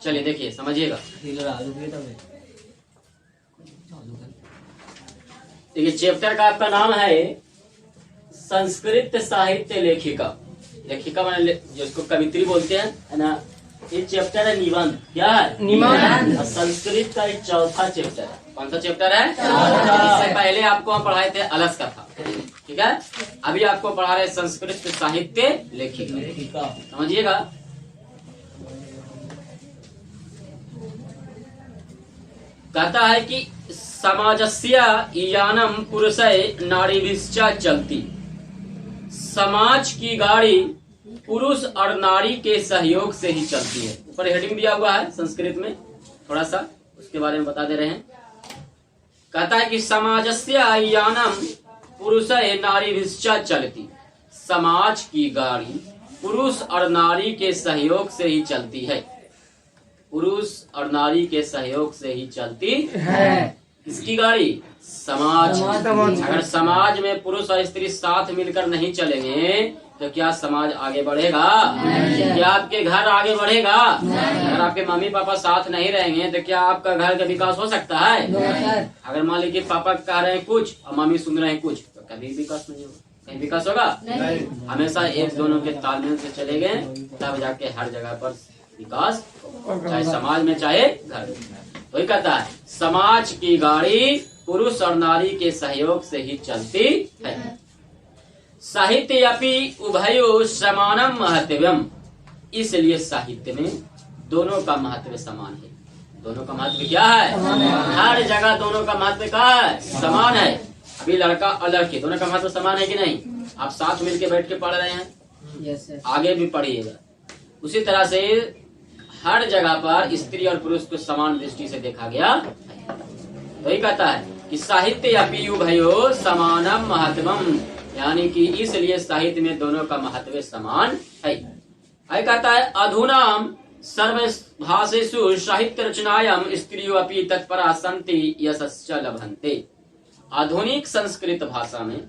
चलिए देखिए समझिएगा। देखिए चैप्टर का आपका नाम है संस्कृत साहित्य लेखिका। लेखिका माने जिसको कवित्री बोलते हैं, है ना। ये चैप्टर है निबंध। क्या है? निबंध। संस्कृत का एक चौथा चैप्टर है। कौन सा चैप्टर है? इससे पहले आपको हम पढ़ाए थे अलस कथा, ठीक है। अभी आपको पढ़ा रहे संस्कृत साहित्य लेखिका। समझिएगा। कहता है कि समाजस्य इयानम पुरुषय नारीभिश्च चलती। समाज की गाड़ी पुरुष और नारी के सहयोग से ही चलती है। ऊपर हेडिंग दिया हुआ है संस्कृत में, थोड़ा सा उसके बारे में बता दे रहे हैं। कहता है कि समाजस्य इयानम पुरुषय नारीभिश्च चलती। समाज की गाड़ी पुरुष और नारी के सहयोग से ही चलती है। पुरुष और नारी के सहयोग से ही चलती है। किसकी गाड़ी? समाज। अगर समाज में पुरुष और स्त्री साथ मिलकर नहीं चलेंगे तो क्या समाज आगे बढ़ेगा? क्या आपके घर आगे बढ़ेगा? अगर आपके मम्मी पापा साथ नहीं रहेंगे तो क्या आपका घर का विकास हो सकता है? अगर मान लीजिए पापा कह रहे हैं कुछ और मम्मी सुन रहे हैं कुछ, तो कभी विकास नहीं होगा। कहीं विकास होगा? हमेशा एक दोनों के तालमेल से चलेंगे तब जाके हर जगह पर विकास, चाहे समाज में चाहे घर में। तो ये कहता है समाज की गाड़ी पुरुष और नारी के सहयोग से ही चलती है। साहित्य अपि उभयो समानम महत्वम। इसलिए साहित्य में दोनों का महत्व समान है। दोनों का महत्व क्या है? हर जगह दोनों का महत्व क्या है? समान है। अभी लड़का और लड़की दोनों का महत्व समान है कि नहीं? आप साथ मिलके बैठ के पढ़ रहे हैं, आगे भी पढ़िएगा। उसी तरह से हर जगह पर स्त्री और पुरुष को समान दृष्टि से देखा गया। तो ये कहता है कि साहित्य अपि उभयो समानम महत्वम, यानी कि इसलिए साहित्य में दोनों का महत्व समान है। कहता है अधुनाम सर्वभाषेषु साहित्य रचनायाम स्त्रियो अपि तत्परा सन्ति यशश्च लभन्ते। आधुनिक संस्कृत भाषा में,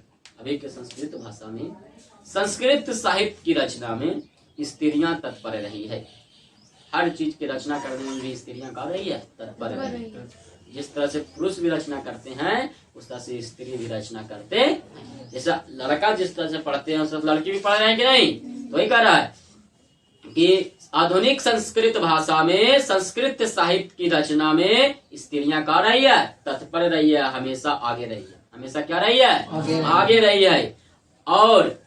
अभी के संस्कृत भाषा में, संस्कृत साहित्य की रचना में स्त्रियां तत्पर रही है। हर चीज की रचना करने में भी स्त्रियां कर रही है, तत्पर रही है। जिस तरह से पुरुष भी रचना करते हैं उस तरह से स्त्री भी रचना करते हैं। जैसा लड़का जिस तरह से पढ़ते हैं सब लड़की भी पढ़ रहे हैं कि नहीं? तो ही कह रहा है कि आधुनिक संस्कृत भाषा में संस्कृत साहित्य की रचना में स्त्रियां कर रही है, तत्पर रही है, हमेशा आगे रही है। हमेशा क्या रही है? आगे रही है। और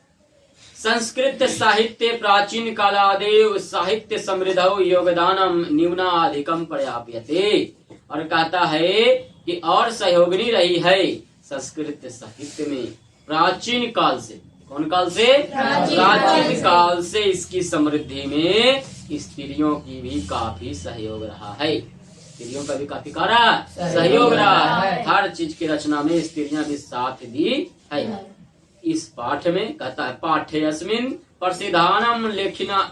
संस्कृत साहित्य प्राचीन कालादेव साहित्य समृद्धौ योगदानम न्यूनाधिकम पर्याप्यते। और कहता है कि और सहयोगिनी रही है संस्कृत साहित्य में प्राचीन काल से। कौन काल से? प्राचीन काल से इसकी समृद्धि में स्त्रियों की भी काफी सहयोग रहा है। स्त्रियों का भी काफी सहयोग रहा है। हर चीज की रचना में स्त्रियां भी साथ दी है। इस पाठ में कहता है पाठ्यस्मिन् प्रसिद्धानां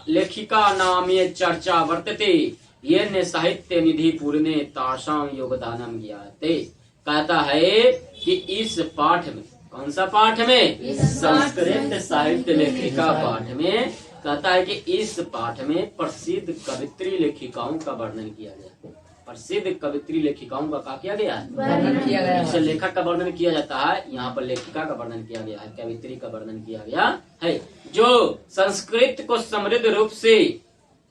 लेखिका नामे चर्चा वर्तते येन साहित्य निधि पूर्णे तासां योगदानम ज्ञायते। कहता है कि इस पाठ में, कौन सा पाठ में? संस्कृत साहित्य लेखिका पाठ में। कहता है कि इस पाठ में प्रसिद्ध कवित्री लेखिकाओं का वर्णन किया गया। प्रसिद्ध कवित्री लेखिकाओं का क्या किया गया है? वर्णन किया गया है। जैसे लेखक का वर्णन किया जाता है, यहाँ पर लेखिका का वर्णन किया गया है, कवित्री का वर्णन किया गया है। जो संस्कृत को समृद्ध रूप से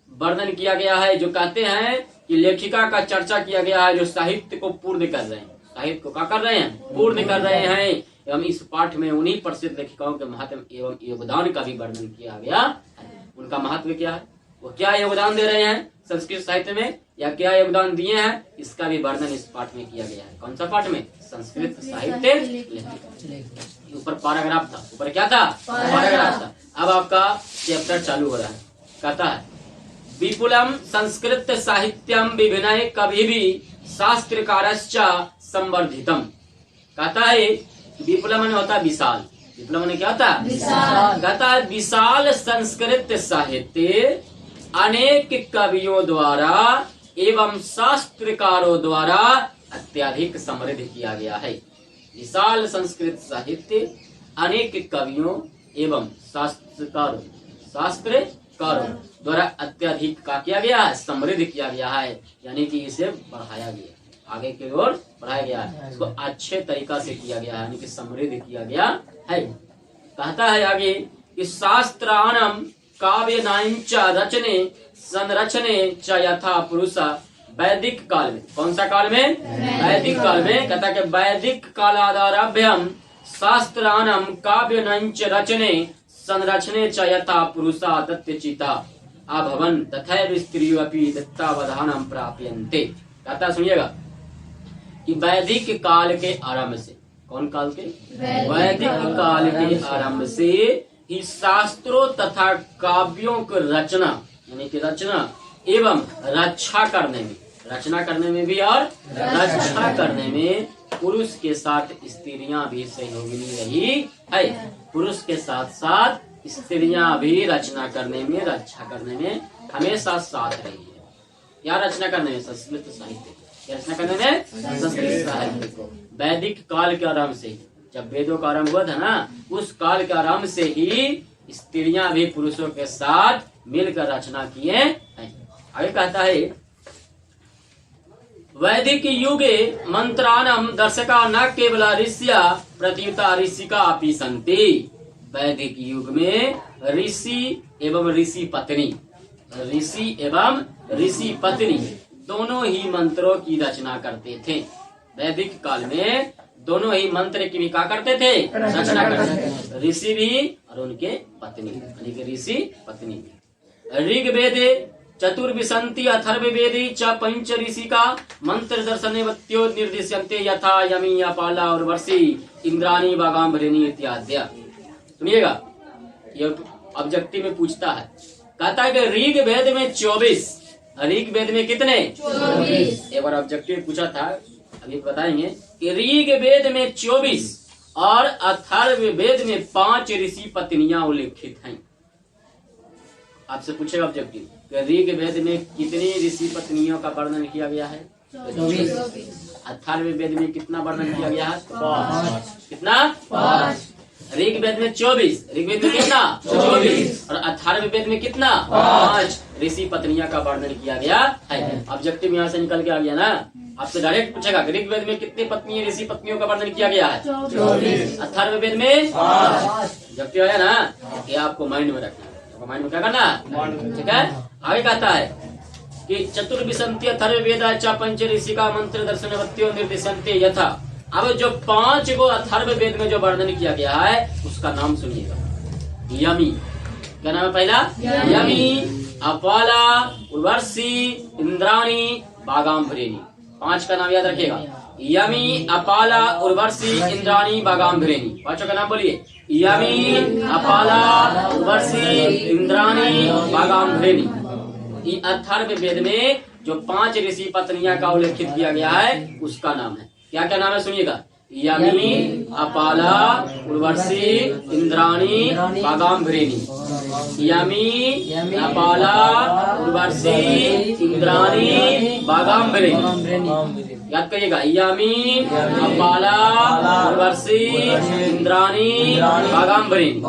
वर्णन किया गया है। जो कहते हैं कि लेखिका का चर्चा किया गया है, जो साहित्य को पूर्ण कर रहे हैं। साहित्य को क्या कर रहे हैं? पूर्ण कर रहे हैं। एवं इस पाठ में उन्हीं प्रसिद्ध लेखिकाओं के महत्व एवं योगदान का भी वर्णन किया गया है। उनका महत्व क्या है, वो क्या योगदान दे रहे हैं संस्कृत साहित्य में, या क्या योगदान दिए हैं, इसका भी वर्णन इस पाठ में किया गया है। कौन सा पाठ में? संस्कृत साहित्य लेखिका। ऊपर पैराग्राफ था, ऊपर क्या था? पैराग्राफ था। अब आपका चैप्टर चालू हो रहा है। कहता है विपुलम संस्कृत साहित्यम विभिनय कभी भी शास्त्रकारश्च संवर्धितम। कहता है विपुलम ने होता विशाल। विपुलम ने क्या होता? विशाल। कहता है विशाल संस्कृत साहित्य अनेक कवियों द्वारा एवं शास्त्रकारों द्वारा अत्यधिक समृद्ध किया गया है। विशाल संस्कृत साहित्य अनेक कवियों एवं शास्त्रकारों, शास्त्र करो द्वारा अत्यधिक का किया गया है, समृद्ध किया गया है, यानी कि इसे बढ़ाया गया, आगे की ओर बढ़ाया गया है, इसको अच्छे तरीका से किया गया है, यानी कि समृद्ध किया गया है। कहता है आगे कि शास्त्राणम काव्य नाइंच रचने संरचने च यथा पुरुषा वैदिक काल में, कौन सा काल में? वैदिक काल में। कहता है कि वैदिक कालादारभ्यम शास्त्राणम काव्य नाइंच रचने संरचने च यथा पुरुषा दत्तचिता अभवन तथैव स्त्रियो अपि दत्तावधानम प्राप्यन्ते। कहता सुनिएगा कि वैदिक काल के आरंभ से, कौन काल के? वैदिक काल के आरंभ से ही शास्त्रों तथा काव्यों की रचना, यानी कि रचना एवं रक्षा करने में, रचना करने में भी और रक्षा करने में पुरुष के साथ स्त्रियां भी सहयोगिनी रही है। पुरुष के साथ साथ स्त्रियां भी रचना करने में, रक्षा करने में हमेशा साथ रही है। क्या रचना करने में? संस्कृत साहित्य। क्या रचना करने में? संस्कृत साहित्य को वैदिक काल के आरंभ से, जब वेदों का आरंभ हुआ था ना, उस काल के आरंभ से ही स्त्रियां भी पुरुषों के साथ मिलकर रचना किए हैं। आगे कहता है वैदिक युगे मंत्राणम दर्शका न केवल ऋषिया प्रत्युता ऋषिका अपि सन्ति। वैदिक युग में ऋषि एवं ऋषि पत्नी, ऋषि एवं ऋषि पत्नी दोनों ही मंत्रों की रचना करते थे। वैदिक काल में दोनों ही मंत्र की भी क्या करते थे? रचना करते थे, ऋषि भी और उनके पत्नी, यानी कि ऋषि पत्नी भी। ऋग्वेदे चतुर्विशंति अथर्ववेदी च पंच ऋषिका मंत्र दर्शनेवत्यो निर्दिश्यन्ते यथा यमी अपाला और वर्षी इंद्राणी वागाम्भरिणी इत्यादि। सुनिएगा, ये ऑब्जेक्टिव में पूछता है, कहता है कि ऋग्वेद में 24, ऋग्वेद में कितने? 24। एक बार ऑब्जेक्टिव पूछा था, अभी बताएंगे कि ऋग्वेद में 24 और अथर्ववेद में 5 ऋषि पत्नियां उल्लेखित हैं। आपसे पूछेगा ऑब्जेक्टिव, ऋग्वेद में कितनी ऋषि पत्नियों का वर्णन किया गया है? 24। अथर्ववेद में कितना वर्णन किया गया है? 5। कितना? 5। ऋग्वेद में 24, ऋग्वेद में कितना? 24 और अथर्ववेद में कितना? 5 ऋषि पत्नियां का वर्णन किया गया है। ऑब्जेक्टिव यहाँ से निकल के आ गया ना। आपसे डायरेक्ट पूछेगा ऋग्वेद में कितनी पत्नी ऋषि पत्नियों का वर्णन किया गया है? 24। अथर्ववेद में 5। ऑब्जेक्टिव आया ना, ये आपको माइंड में रखना, माइंड में क्या करना, ठीक है। आगे कहता है कि चतुर्विशंति अथर्ववेद च पंच ऋषिका मंत्र दर्शनवत्यो निर्दिशन्ते यथा। अब जो 5 को अथर्ववेद में जो वर्णन किया गया है उसका नाम सुनिएगा। यमी, क्या नाम है पहला? यमी, अपाला, उर्वशी, इंद्राणी, वागाम्भरिणी। 5 का नाम याद रखिएगा। यमी, अपाला, उर्वशी, इंद्राणी, वागाम्भरिणी। 5 का नाम बोलिए। यमी, अपाला, उर्वशी, इंद्राणी, वागाम्भरिणी। अथर्ववेद में जो 5 ऋषि पत्नियां का उल्लेखित किया गया है उसका नाम है, क्या क्या नाम है सुनिएगा। यमी, अपाला, उर्वशी, इंद्राणी, वागाम्भरिणी। यमी, अपाला, उर्वशी, इंद्राणी, वागाम्भरिणी। याद करिएगा, यमी, अपाला, उर्वशी, इंद्राणी, वागाम्भरिणी।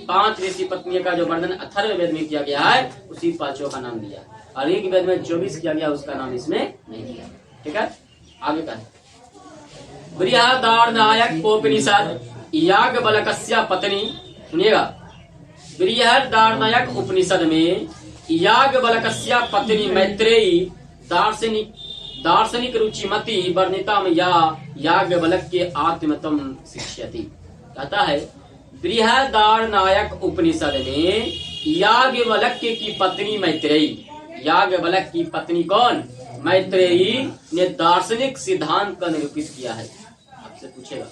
5 ऋषि पत्नियों का जो वर्णन अथर्ववेद में किया गया है उसी 5 का नाम दिया। और ऋग्वेद में 24 किया गया, उसका नाम इसमें नहीं दिया। ठीक है, आगे का बृहदारण्यक उपनिषद याज्ञवल्क्य पत्नी। सुनिएगा, बृहदारण्यक उपनिषद में याज्ञवल्क्य पत्नी मैत्रेयी दार्शनिक रुचिमती वर्णिता में या याज्ञवल्क्य आत्मतम शिष्यति। कहता है बृहदारण्यक उपनिषद में याज्ञवल्क्य की पत्नी मैत्रेयी, याज्ञवल्क्य की पत्नी कौन? मैत्रेयी ने दार्शनिक सिद्धांत का निरूपित किया है। आपसे पूछेगा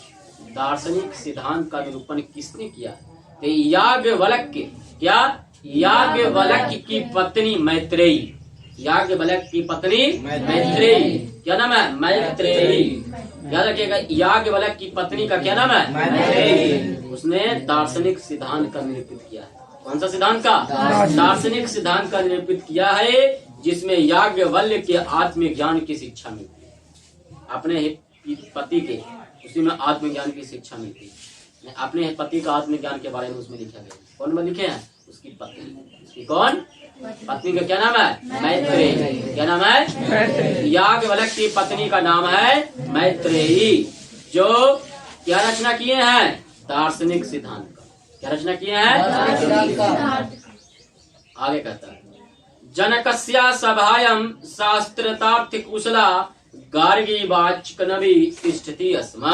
दार्शनिक सिद्धांत का निरूपण किसने किया? तो याज्ञवल्क्य, क्या? याज्ञवल्क्य की पत्नी मैत्रेयी, याज्ञवल्क्य की पत्नी मैत्रेयी। क्या नाम है? मैत्रेयी। याद रखिएगा, याज्ञवल्क्य की पत्नी का क्या नाम है? मैत्रेयी। उसने दार्शनिक सिद्धांत का निरूपित किया है। कौन सा सिद्धांत का? दार्शनिक सिद्धांत का निरूपित किया है, जिसमें याज्ञवल्क्य के आत्मज्ञान की शिक्षा मिलती है। अपने पति के उसी में आत्मज्ञान की शिक्षा मिलती है। अपने पति का आत्मज्ञान के बारे में उसमें लिखा गया। कौन में लिखे हैं? उसकी पत्नी। उसकी कौन? पत्नी का क्या नाम है? मैत्रेयी। क्या नाम है? याज्ञवल्क्य की पत्नी का नाम है मैत्रेयी, जो क्या रचना किए हैं? दार्शनिक सिद्धांत का। क्या रचना किए हैं? आगे कहता है, जनकस्या सभायां शास्त्रतार्थ कुशला गार्गी वाचकनवी तिष्ठति स्म।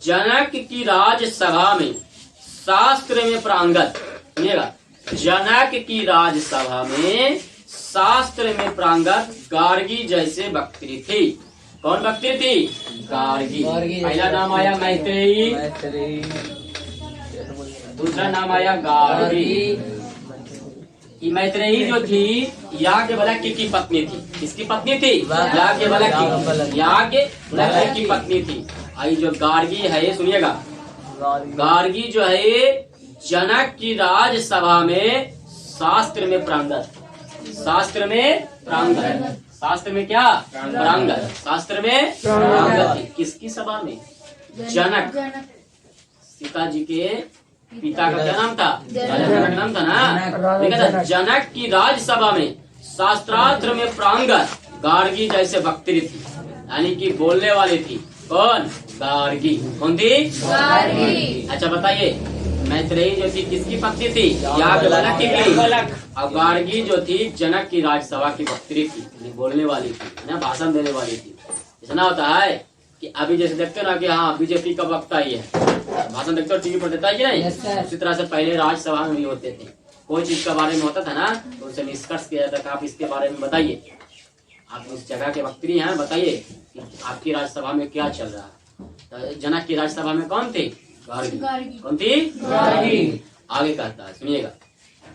जनक की राजसभा में शास्त्र में प्रांगत, सुनिएगा, जनक की राजसभा में शास्त्र में प्रांगत गार्गी जैसे वक्त्री थी। कौन वक्त्री थी? गार्गी। पहला नाम आया मैत्रेयी, दूसरा नाम आया गार्गी। मैत्रेयी जो थी याज्ञवल्क्य की पत्नी थी। किसकी पत्नी थी? याज्ञवल्क्य की पत्नी थी। आई जो गार्गी है, सुनिएगा, गार्गी जो है जनक की राजसभा में शास्त्र में प्रांगत, शास्त्र में प्रांगत, शास्त्र में क्या? प्रांगत, शास्त्र में प्रांगत। किसकी सभा में? जनक, सीता जी के पिता का क्या नाम था? जनक नाम था ना। देखा था, जनक की राजसभा में शास्त्रार्थ में प्रांगत गार्गी जैसे वक्त्री थी, यानी कि बोलने वाली थी। कौन? गार्गी। कौन थी? गार्गी। अच्छा बताइए, मैत्रेयी जो थी किसकी पत्नी थी? याज्ञवल्क्य की। और गार्गी जो थी जनक की राजसभा की वक्त्री थी, बोलने वाली थी ना, भाषण देने वाली थी। इतना होता है कि अभी जैसे देखते हो ना कि हाँ बीजेपी का वक्ता ही है, भाषण देखते हो टीवी पर देता है कि नहीं? उसी तरह से पहले राज्यसभा में भी होते थे। कोई चीज के बारे में होता था ना, तो उनसे निष्कर्ष किया जाता था, आप इसके बारे में बताइए, आप उस जगह के वक्त्री हैं, बताइए कि आपकी राज्यसभा में क्या चल रहा है। तो जनक की राज्यसभा में कौन थे? गार्गी। कौन थी? गार्गी। आगे कहता है, सुनिएगा,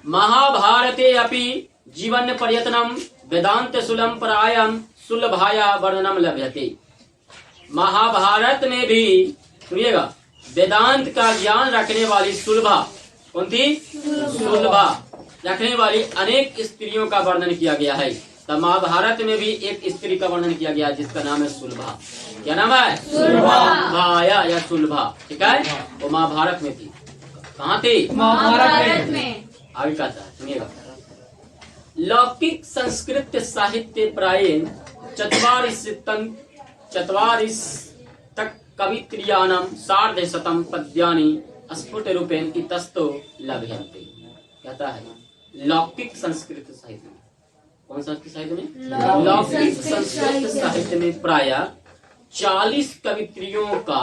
महाभारते अपि जीवन पर्यतनम वेदांत सुलम परायम सुलभाया वर्णनम लभ्यते। महाभारत में भी, सुनिएगा, वेदांत का ज्ञान रखने वाली सुलभा, कौन थी? सुलभा रखने वाली अनेक स्त्रियों का वर्णन किया गया है। तो महाभारत में भी एक स्त्री का वर्णन किया गया जिसका नाम है सुलभा। क्या नाम है? सुलभा या सुलभा। ठीक है, वो महाभारत में थी। कहाँ थी? महाभारत में। आगे कहता है, सुनिएगा, लौकिक संस्कृत साहित्य प्रायेण चत्वारिश तक कवित्रियाणां सार्धशतं पद्यानि स्फुट रूपेण इतस्तो लभ्यन्ते। कहता है लौकिक संस्कृत साहित्य में, कौन संस्कृत साहित्य में? लौकिक संस्कृत साहित्य में प्राय 40 कवित्रियों का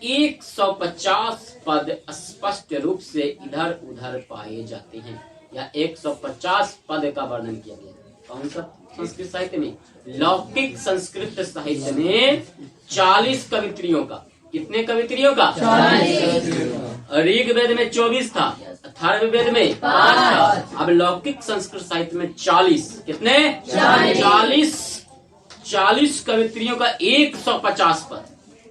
150 पद स्पष्ट रूप से इधर उधर पाए जाते हैं, या 150 पद का वर्णन किया गया। कौन सा संस्कृत साहित्य में? लौकिक संस्कृत साहित्य में 40 कवित्रियों का। कितने कवित्रियों का? 40। ऋग्वेद में 24 था, अथर्ववेद में 5 था। अब लौकिक संस्कृत साहित्य में 40। कितने? 40 कवित्रियों का 150 पद,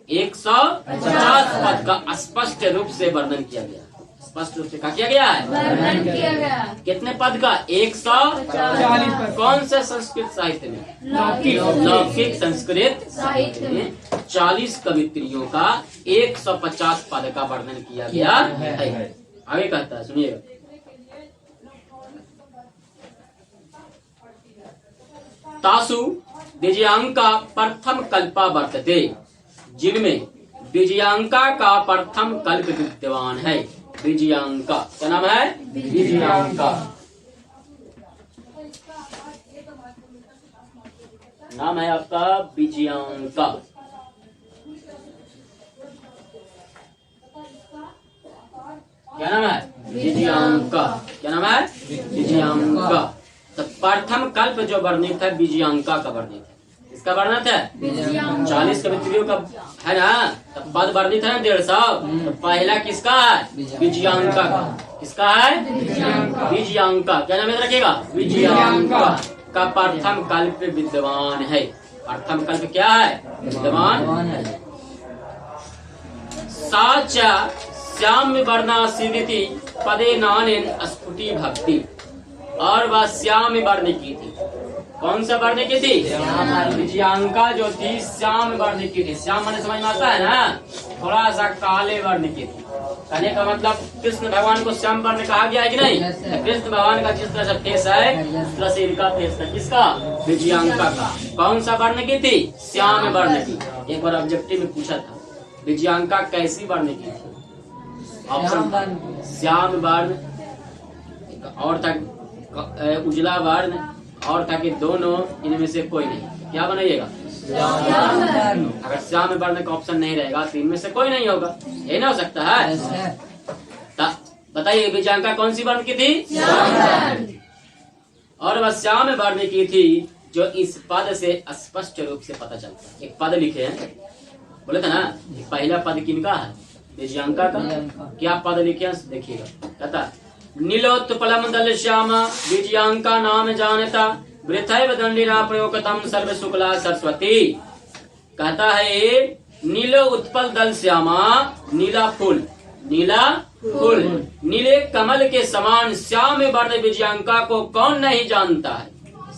150 पद का स्पष्ट रूप से वर्णन किया गया। स्पष्ट रूप से क्या किया गया है? वर्णन किया गया। कितने पद का? 140 पद। कौन से संस्कृत साहित्य में? लौकिक संस्कृत साहित्य में 40 कवित्रियों का 150 पद का वर्णन किया गया है। आगे कहता है, सुनिएगा, तासु विजयांका प्रथम कल्पा वर्तते, जिनमें विजयांका का प्रथम कल्प विद्यमान है। विजयांका, क्या नाम है? विजयांका नाम है आपका, विजयांका। क्या नाम है? विजयांका। क्या नाम है? विजयांका। तो प्रथम कल्प जो वर्णित है विजयांका का वर्णित है। इसका वर्णित है 40 कवित्रियों का है ना, तो पद वर्णित है 150। तो पहला किसका है? विजयांका का। किसका है? विजयांका। क्या नाम याद रखिएगा? विजयांका का प्रथम कल्प विद्यमान है। प्रथम कल्प क्या है? विद्यमान है। साचा श्याम वर्णा सिद्धि पदे नानेन स्फुटी भक्ति, और वह श्याम वर्ण की थी। कौन सा वर्ण की थी? विजयांका जो थी श्याम वर्ण की थी। श्याम वर्ण समझ में आता है ना, थोड़ा सा काले वर्ण की थी। कहने का मतलब कृष्ण भगवान को श्याम वर्ण कहा गया है कि नहीं? कृष्ण भगवान का जिस तरह से फेस है उस तरह से इनका फेस है। किसका? विजयांका का। कौन सा वर्ण की थी? श्याम वर्ण की। एक बार ऑब्जेक्टिव में पूछा था विजयांका कैसी वर्ण की थी? ऑप्शन श्याम वर्ण, और था उजला वर्ण, और था कि दोनों, इनमें से कोई नहीं। क्या बनाइएगा? अगर श्याम वर्ण का ऑप्शन नहीं रहेगा तो इनमें से कोई नहीं होगा, ये ना हो सकता है। बताइए विजयांका कौन सी वर्ण की थी? और वह श्याम वर्ण की थी, जो इस पद से स्पष्ट रूप से पता चलता है। एक पद लिखे हैं, बोले था ना, पहला पद किनका है? विजयांका का। क्या पद लिखे हैं देखिएगा। कहता नीलोत्पलम दल श्यामा विजयांका नाम जानता वृथैव दंडिना प्रयोगतम सर्व शुक्ला सरस्वती। कहता है नीलो उत्पल दल श्यामा, नीला फूल, नीला फूल, नीले कमल के समान श्याम वर्ण विजयांका को कौन नहीं जानता है?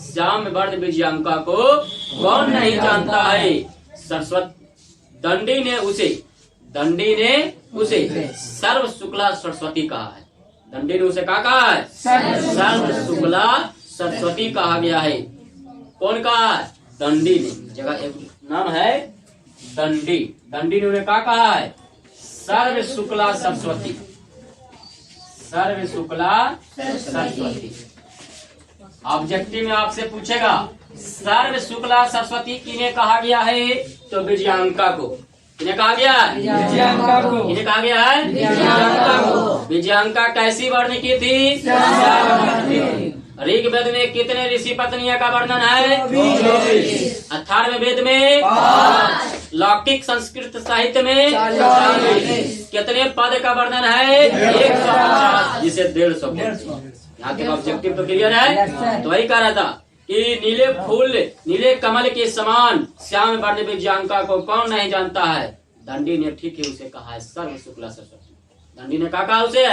श्याम वर्ण विजयांका को कौन नहीं जानता है? सरस्वती दंडी ने उसे सर्व शुक्ला सरस्वती कहा है। दंडी ने उसे क्या कहा है? सर्व शुक्ला सरस्वती कहा गया है। कौन कहा है? दंडी ने। जगह एक नाम है दंडी, दंडी ने उन्हें क्या कहा है? सर्व शुक्ला सरस्वती, सर्व शुक्ला सरस्वती। ऑब्जेक्टिव में आपसे पूछेगा सर्व शुक्ला सरस्वती किन्हें कहा गया है? तो विजयांका को। किन्हें कहा गया है? विजयांका को। किन्हें कहा गया है? विजयांका को। विजयांका कैसी वर्ण की थी? ऋग्वेद में कितने ऋषि पत्नियों का वर्णन है? 24। अथर्व वेद में 5। लौकिक संस्कृत साहित्य में 40। कितने पद का वर्णन है? 150, जिसे 150। यहाँ तक ऑब्जेक्टिव तो क्लियर है। तो वही कह रहा था कि नीले फूल, नीले कमल के समान श्याम वर्ण विजयांका को कौन नहीं जानता है? दंडी ने ठीक है उसे कहा है सर्व शुक्ला सरस्वती। दंडी ने कहा उसे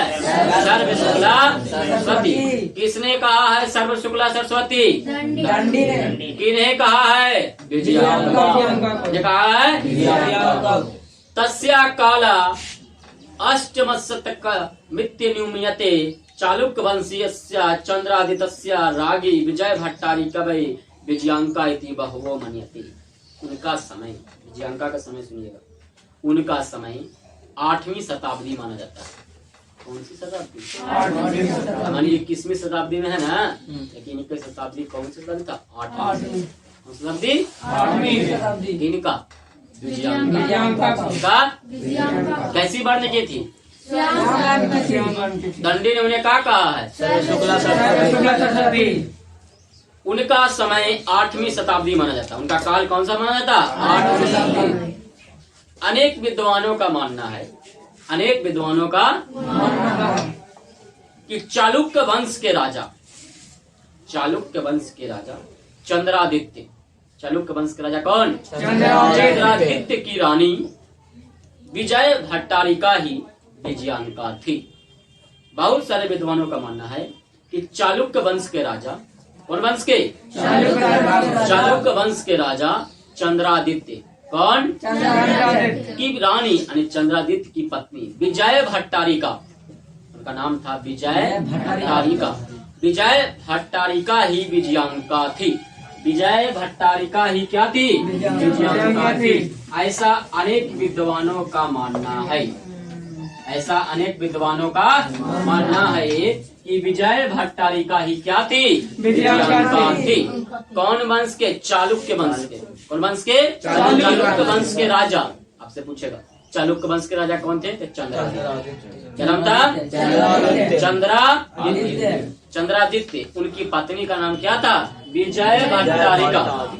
सर्व शुक्ला सरस्वती। किसने कहा है सर्व शुक्ला सरस्वती? दंडी ने। किन्हें कहा है? विजयांका ने कहा है। तस्या काला अष्टमशतक मित्य न्यूमयते चालुक्य वंशीय चंद्रादित्य रागी विजय भट्टारी कवि विजयांका इति बहुवो मन्यते। उनका समय, विजयांका का समय सुनिएगा, उनका समय 8वीं शताब्दी माना जाता है। कौन सी शताब्दी? 8वीं। 21वीं शताब्दी में है ना, लेकिन इनकी शताब्दी कौन सी शताब्दी था? 8वीं शताब्दी। 8वीं शताब्दी। इनका विजयांका का कैसी वर्ण की थी? दंडी ने उन्हें क्या कहा है? शुक्ला सरस्वती। उनका समय 8वीं शताब्दी माना जाता है। उनका काल कौन सा माना जाता? 8वीं शताब्दी। अनेक विद्वानों का मानना है, अनेक विद्वानों का कि चालुक्य वंश के राजा, चालुक्य वंश के राजा चंद्रादित्य, चालुक्य वंश के राजा कौन? चंद्रादित्य की रानी विजय भट्टारिका ही विजयांका थी। बहुत सारे विद्वानों का मानना है कि चालुक्य वंश के राजा, कौन वंश के? चालुक्य वंश के राजा चंद्रादित्य, कौन? की रानी यानी चंद्रादित्य की पत्नी विजय भट्टारिका, उनका नाम था विजय भट्टारिका। विजय भट्टारिका ही विजयांका थी। विजय भट्टारिका ही क्या थी? विजयांका थी। ऐसा अनेक विद्वानों का मानना है, ऐसा अनेक विद्वानों का मानना है कि विजय भट्टारिका ही क्या थी? विजयांका थी। कौन वंश के? चालुक्य वंश के। कौन वंश के? चालुक्य वंश के राजा। आपसे पूछेगा चालुक्य वंश के राजा कौन थे? चंद्रादित्य। क्या नाम था? चंद्रादित्य। चंद्रादित्य। उनकी पत्नी का नाम क्या था? विजय भट्टारिका।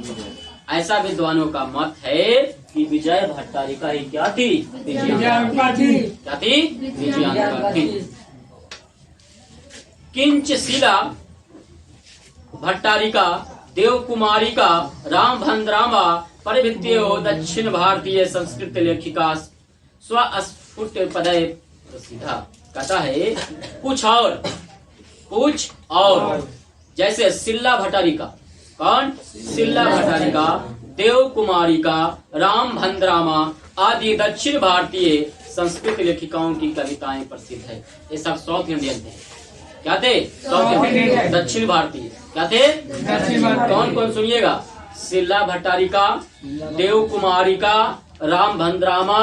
ऐसा विद्वानों का मत है कि विजय भट्टारिका ही क्या थी? विजयांका थी। क्या थी? विजयांका थी। किंच शिला भट्टारिका देवकुमारिका राम भद्रामा परिवृत्यो दक्षिण भारतीय संस्कृत लेखिका स्वस्फुट पदय प्रसिद्धा। कहता है कुछ और जैसे शिला भट्टारिका, कौन? शिला भट्टारिका, देव कुमारिका, राम भद्रामा आदि दक्षिण भारतीय संस्कृत लेखिकाओं की कविताएं प्रसिद्ध है। ये सब साउथ इंडियन थे। क्या थे? साउथ इंडियन, दक्षिण भारतीय। क्या थे? कौन कौन सुनिएगा? शिला भट्टारिका, देव कुमारिका, राम भद्रामा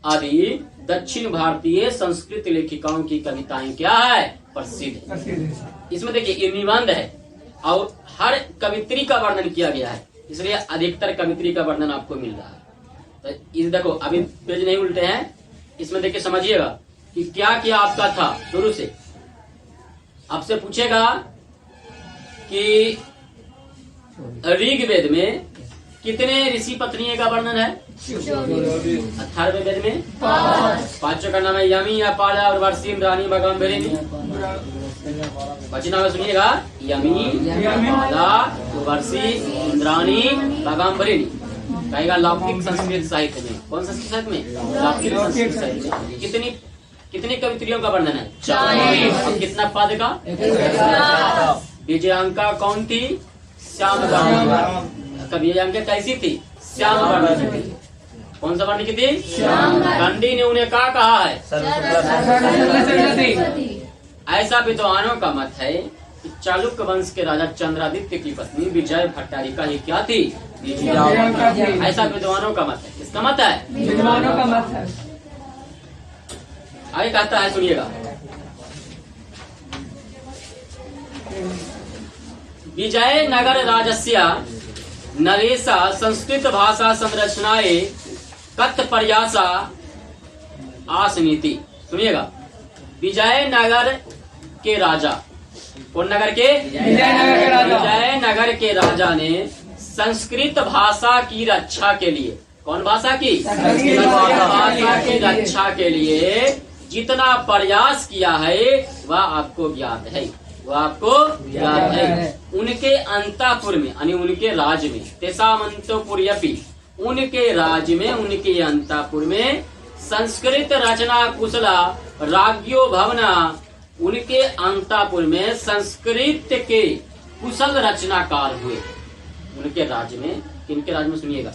आदि दक्षिण भारतीय संस्कृत लेखिकाओं की कविताएं क्या है? प्रसिद्ध है। इसमें देखिए ये निबंध है और हर कवित्री का वर्णन किया गया है, इसलिए अधिकतर कवित्री का वर्णन आपको मिल रहा है। तो इस देखो अभी पेज नहीं उल्टे हैं, इसमें देखिए समझिएगा कि क्या क्या आपका था। शुरू से आपसे पूछेगा कि ऋग्वेद में कितने ऋषि पत्नियों का वर्णन है? 18वें वेद में 5 का नाम है यमी, अपाला, और वर्षी, इंद्राणी, बगाम्भरिणी। वचना में सुनिएगा यमी, अपाला, वर्षी, इंद्राणी, बगाम्भरिणी। कहेगा लौकिक संस्कृत साहित्य में। कौन संस्कृत साहित्य में? लौकिक संस्कृत साहित्य में कितनी कवित्रियों का वर्णन है? 4। और कितना पद का? विजयांका कौन थी? श्याम वर्ण। विजयांका कैसी थी? श्याम वर्ण की थी। कौन सा वर्ण की थी? गांधी ने उन्हें क्या कहा है? ऐसा विद्वानों का मत है कि चालुक्य वंश के राजा चंद्रादित्य की पत्नी विजय भट्टारिका ही क्या थी? ऐसा विद्वानों का मत है। किसका मत है? विद्वानों का मत है। आगे कहता है सुनिएगा, विजयनगर राजस्य नरेशा संस्कृत भाषा संरचनाए कथ प्रयासा आसनीति। सुनिएगा, विजयनगर के राजा, कौन नगर के? विजयनगर के राजा। विजयनगर के राजा ने संस्कृत भाषा की रक्षा के लिए, कौन भाषा की? संस्कृत भाषा की रक्षा के लिए जितना प्रयास किया है वह आपको ज्ञात है। वह आपको ज्ञात है। उनके अंतापुर में यानी उनके राज में, तेसामंतपुर्यपि, उनके राज में, उनके अंतापुर में संस्कृत रचना कुशला राज्यो भवना, उनके अंतापुर में संस्कृत के कुशल रचनाकार हुए। उनके राज्य में, किनके राज्य में? सुनिएगा,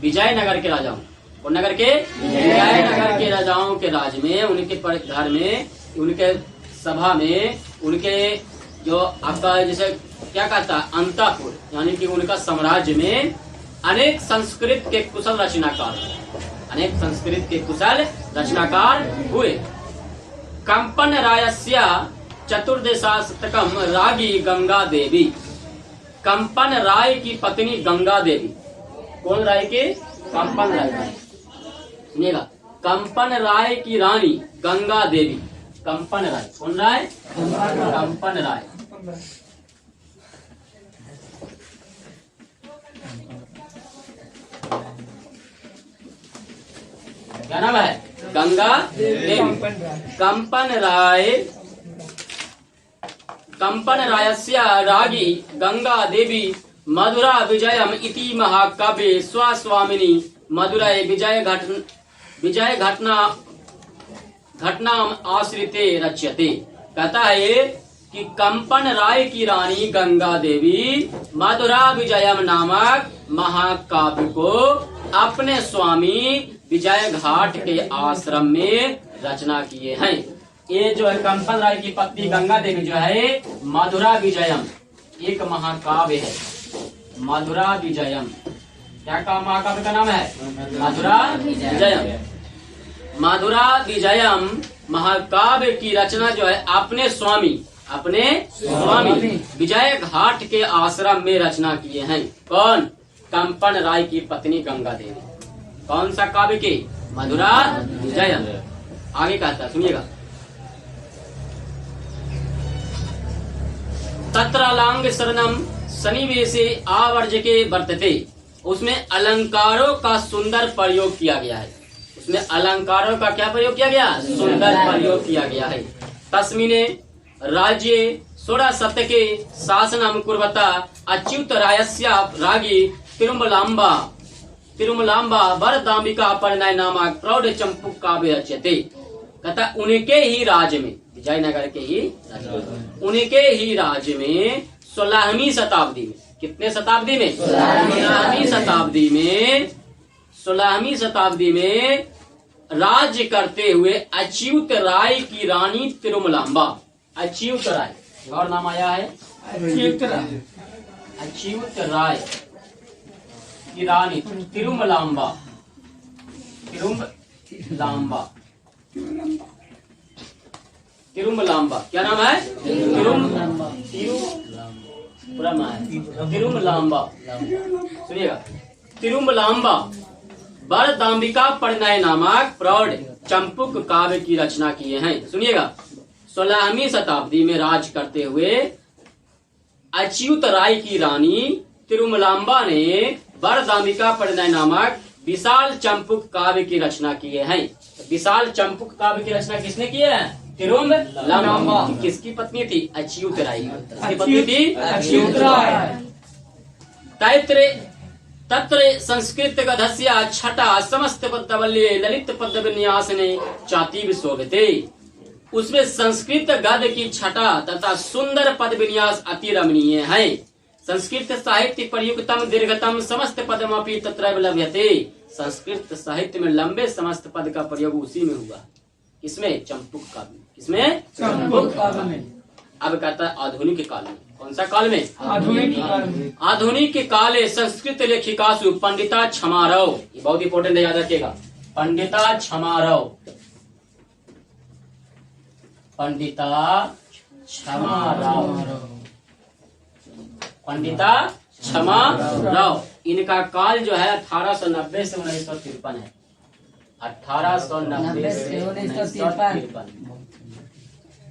विजयनगर के राजाओं, कौन नगर के? विजयनगर के राजाओं के राज्य में, उनके घर में, उनके सभा में, उनके जो आपका जैसे क्या कहता है अंतापुर, यानी कि उनका साम्राज्य में अनेक संस्कृत के कुशल रचनाकार, अनेक संस्कृत के कुशल रचनाकार हुए। कंपन रायस्य चतुर्दशाशतकम रागी गंगा देवी। कंपन राय की पत्नी गंगा देवी। कौन राय के? कंपन राय। सुनिएगा, कंपन राय की रानी गंगा देवी। कंपन राय, कौन राय? कंपन राय। क्या नाम है? गंगा देवी। कंपन राय, कंपन रायस्य रागी गंगा देवी मधुरा विजयम इति महाकाव्ये स्वस्वामिनी मधुराय विजय घटना आश्रिते रच्यते। कहता है कि कंपन राय की रानी गंगा देवी मधुरा विजयम नामक महाकाव्य को अपने स्वामी विजय घाट के आश्रम में रचना किए हैं। ये जो है कंपन राय की पत्नी गंगा देवी जो है मधुरा विजयम एक महाकाव्य है। मधुरा विजयम क्या का महाकाव्य का नाम है? मधुरा विजयम। मधुरा विजयम महाकाव्य की रचना जो है अपने स्वामी विजय घाट के आश्रम में रचना किए हैं। कौन? कंपन राय की पत्नी गंगा देवी। कौन सा काव्य की? मधुरा विजयम। आगे कहता सुनिएगा, तत्रालांग शरणम सन्निवेशे आवर्जके वर्तते। उसमें अलंकारों का सुंदर प्रयोग किया गया है। उसमें अलंकारों का क्या प्रयोग किया गया? सुंदर प्रयोग किया गया है। तस्मिने राज्ये 16 शतके शासनम कुर्वता अच्युत रायस्य रागी तिरुमलांबा वरदाम्बिका परिणय नामक प्रौढ़ चंपू काव्य रच्यते। कहता उनके ही राज्य में, विजयनगर के ही उनके ही राज्य में 16वीं शताब्दी में, कितने शताब्दी में? 16वीं शताब्दी में 16वीं शताब्दी में राज्य करते हुए अच्युत राय की रानी तिरुमलांबा। अच्युत राय और नाम आया है, अच्युत राय की रानी तिरुमलांबा। तिरुमलांबा क्या नाम है? तिरुमलांबा। सुनिएगा, तिरुमलांबा वरदाम्बिका परिणय नामक प्रौढ़ चंपुक काव्य की रचना किए हैं। सुनिएगा, 16वीं शताब्दी में राज करते हुए अच्युत राय की रानी तिरुमलांबा ने वरदाम्बिका परिणय नामक विशाल चंपुक काव्य की रचना किए हैं। विशाल चंपुक काव्य की रचना किसने की है? तिरुमलांबा। किसकी पत्नी थी? अच्युत राय। किसकी पत्नी थी? अच्युत राय। तत्र संस्कृत गधस्य छटा समस्त पद्मवल्ली ललित पद विन्यास ने चातीव शोभते। उसमें संस्कृत गद्य की छटा तथा सुंदर पद विन्यास अति रमणीय है। संस्कृत साहित्य प्रयुक्तम दीर्घतम समस्त पदमपि तत्रैव लभ्यते। संस्कृत साहित्य में लंबे समस्त पद का प्रयोग उसी में हुआ। इसमें चंपुक काव्य। इसमें चंपुक काव्य में। अब कहता है आधुनिक काल में। कौन सा काल में? आधुनिक काले संस्कृत लेखिकासु पंडिता क्षमारव। ये बहुत इंपॉर्टेंट है, याद रखिएगा। पंडिता क्षमारव। पंडिता क्षमारव। इनका काल जो है 1890 से 1953 है। 1890 से 1953।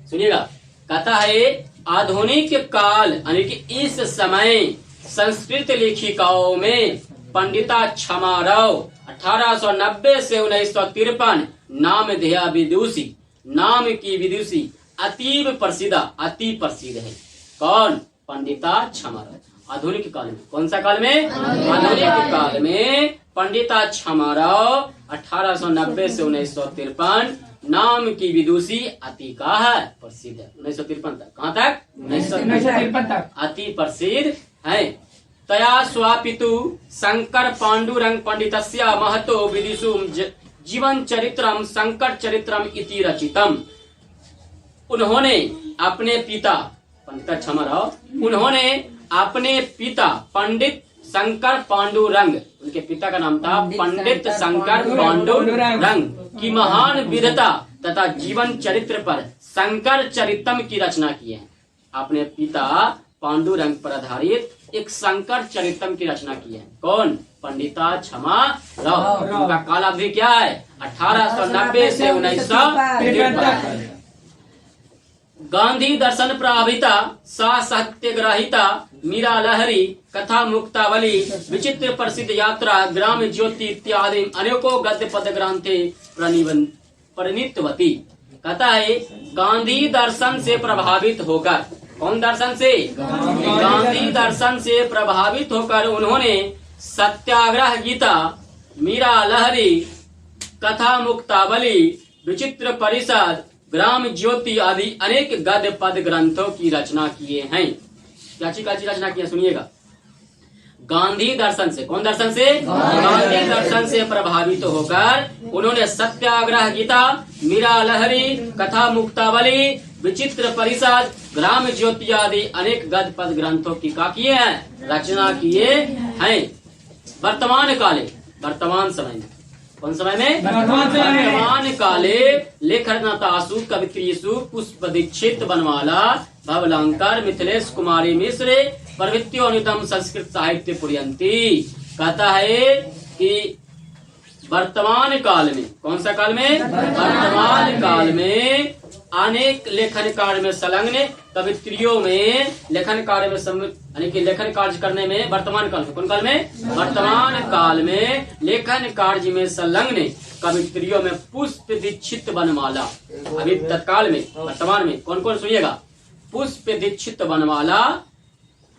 सुनिएगा, कहता है आधुनिक काल यानी कि इस समय संस्कृत लेखिकाओं में पंडिता क्षमारव 1890 से 1953 नामधेया विदुषी, नाम की विदुषी अति प्रसिद्ध है। कौन? पंडिता क्षमारव। आधुनिक काल में। कौन सा काल में? आधुनिक काल में पंडिता क्षमारव 1890 से 1953 नाम की विदुषी अति का है प्रसिद्ध है। 1953 तक। कहाँ तक? 1953 तक अति प्रसिद्ध है। तया स्वापितु शंकर पांडुरंग पंडितस्य महतो विदुषु जीवन चरित्रम शंकर चरित्रम इति रचितम। उन्होंने अपने पिता पंडित क्षमारव, उन्होंने अपने पिता पंडित शंकर पांडुरंग, उनके पिता का नाम था पंडित शंकर पांडुरंग की महान विधता तथा जीवन चरित्र पर शंकर चरितम की रचना की है। अपने पिता पांडुरंग पर आधारित एक शंकर चरितम की रचना की है। कौन? पंडिता क्षमारव। उनका काल अवधि क्या है? 1890 से 1953। गांधी दर्शन प्रभाविता सा सत्यग्रहिता मीरा लहरी कथा मुक्तावली विचित्र प्रसिद्ध यात्रा ग्राम ज्योति इत्यादि अनेकों गद्य पद ग्रंथे प्रणीतवती। कहता है गांधी दर्शन से प्रभावित होकर। कौन दर्शन से? गांधी दर्शन से प्रभावित होकर उन्होंने सत्याग्रह गीता, मीरा लहरी, कथा मुक्तावली, विचित्र परिषद, ग्राम ज्योति आदि अनेक गद्य पद ग्रंथों की रचना किए हैं। क्या रचना किया? सुनिएगा, गांधी दर्शन से। कौन दर्शन से? गांधी दर्शन से प्रभावित होकर उन्होंने सत्याग्रह गीता, मीरा लहरी, कथा मुक्तावली, विचित्र परिषद, ग्राम ज्योति आदि अनेक गद्य पद ग्रंथों की क्या किए हैं? रचना किए हैं। वर्तमान काले, वर्तमान समय में। कौन समय में? वर्तमान काले लेखनतासु कवित्रीसु पुष्प दीक्षित बनवाला भवलंकर मिथिलेश कुमारी मिश्र प्रवृत्तियों अनुतम संस्कृत साहित्य पुरयंती। कहता है कि वर्तमान काल में। कौन सा काल में? वर्तमान काल में अनेक लेखन कार्य में संलग्न कवित्रियों में लेखन कार्य में यानी कि लेखन कार्य करने में वर्तमान काल में। कौन काल में? वर्तमान काल में लेखन कार्य में संलग्न कवित्रियों में पुष्प दीक्षित बनवाला। अभी तत्काल में वर्तमान में कौन कौन? सुनिएगा, पुष्प दीक्षित बनवाला,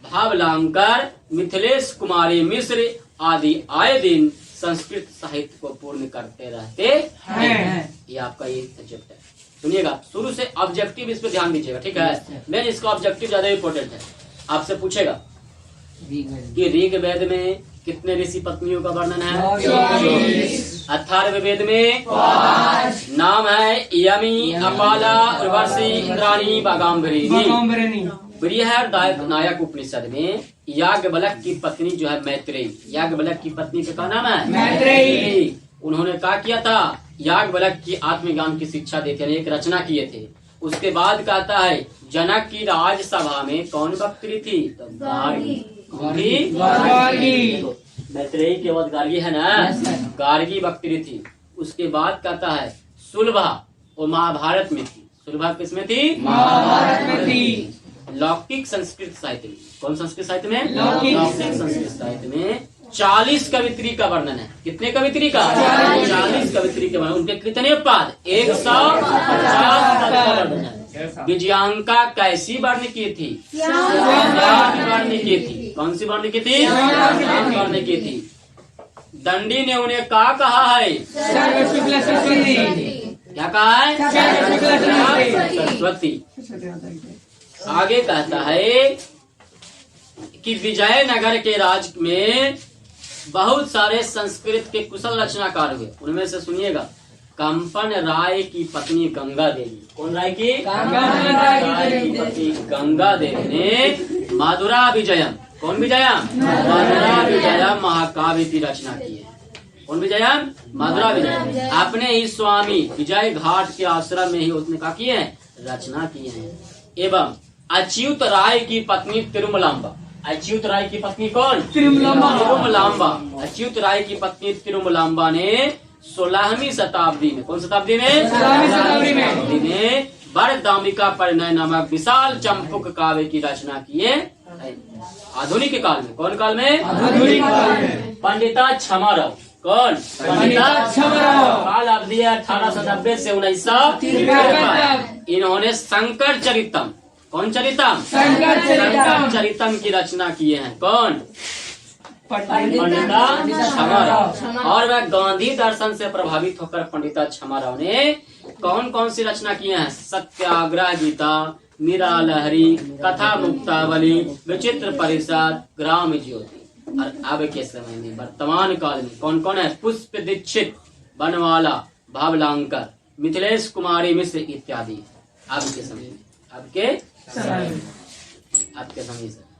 भावलांकर, मिथिलेश कुमारी मिश्र आदि आए दिन संस्कृत साहित्य को पूर्ण करते रहते हैं। ये आपका ये सब्जेक्ट है। सुनिएगा, शुरू से ऑब्जेक्टिव इस पे ध्यान दीजिएगा, ठीक है। मैं इसका ऑब्जेक्टिव ज्यादा इंपॉर्टेंट है। आपसे पूछेगा कि ऋग वेद में कितने ऋषि पत्नियों का वर्णन है? अथर्ववेद में नाम है यमी, अपाला, उर्वशी, इंद्राणी, बागाम्बरिणी। बृहदारण्यक नायक उपनिषद में याज्ञवल्क्य की पत्नी जो है मैत्रेयी, याज्ञवल्क्य की पत्नी का नाम है मैत्रेयी। उन्होंने क्या किया था? याज्ञवल्क्य की आत्मज्ञान की शिक्षा देते हैं, एक रचना किए थे। उसके बाद कहता है जनक की राजसभा में कौन वक्त्री थी? तो गार्गी। मैत्रेयी के बाद गार्गी है ना, गार्गी वक्त्री थी। उसके बाद कहता है सुलभा, वो महाभारत में थी। सुलभा किसमें थी? महाभारत में थी। लौकिक संस्कृत साहित्य में, कौन संस्कृत साहित्य में? लौकिक संस्कृत साहित्य में 40 कवित्री का वर्णन है। कितने कवित्री का? 40 कवित्री के वर्णन। उनके कितने पद? 150 पद का वर्णन है। विजयांका कैसी वर्ण की थी? वर्ण की थी। कौन सी वर्ण की थी? वर्ण की थी। दंडी ने उन्हें क्या कहा है? क्या कहा है? सरस्वती। आगे कहता है कि विजयनगर के राज में बहुत सारे संस्कृत के कुशल रचनाकार हुए। उनमें से सुनिएगा कंपन राय की पत्नी गंगा देवी। कौन राय की? राय की पत्नी गंगा देवी ने माधुरा विजयम, कौन विजयम? माधुरा विजयम महाकाव्य की रचना की है। कौन विजयम? माधुरा विजयम। अपने ही स्वामी विजय घाट के आश्रम में ही उसने क्या किए हैं? रचना किए हैं। एवं अच्युत राय की पत्नी तिरुमलांबा। अच्युत राय की पत्नी कौन? तिरुमलांबा। अच्युत राय की पत्नी तिरुमलांबा ने 16वीं शताब्दी में, कौन शताब्दी में? 16वीं शताब्दी में वरदामिका परिणय नामक विशाल चंपुक काव्य की रचना किए आधुनिक काल में। कौन काल में? आधुनिक काल में। पंडिता क्षमाराव। कौन? पंडिता क्षमाराव। काल अवधि 1890 से 1953। इन्होंने शंकर चरितम, कौन चरितम? शंकर चरितम की रचना किए हैं। कौन? पंडिता क्षमाराव। और वह गांधी दर्शन से प्रभावित होकर पंडिता क्षमाराव ने कौन कौन सी रचना किए हैं? सत्याग्रह गीता, मीरा लहरी, कथा मुक्तावली, विचित्र परिषद, ग्राम ज्योति। और अब के समय में वर्तमान काल में कौन कौन है? पुष्प दीक्षित, बनवाला, भावलांकर, मिथिलेश कुमारी मिश्र इत्यादि। अब के समय में, अब के समय से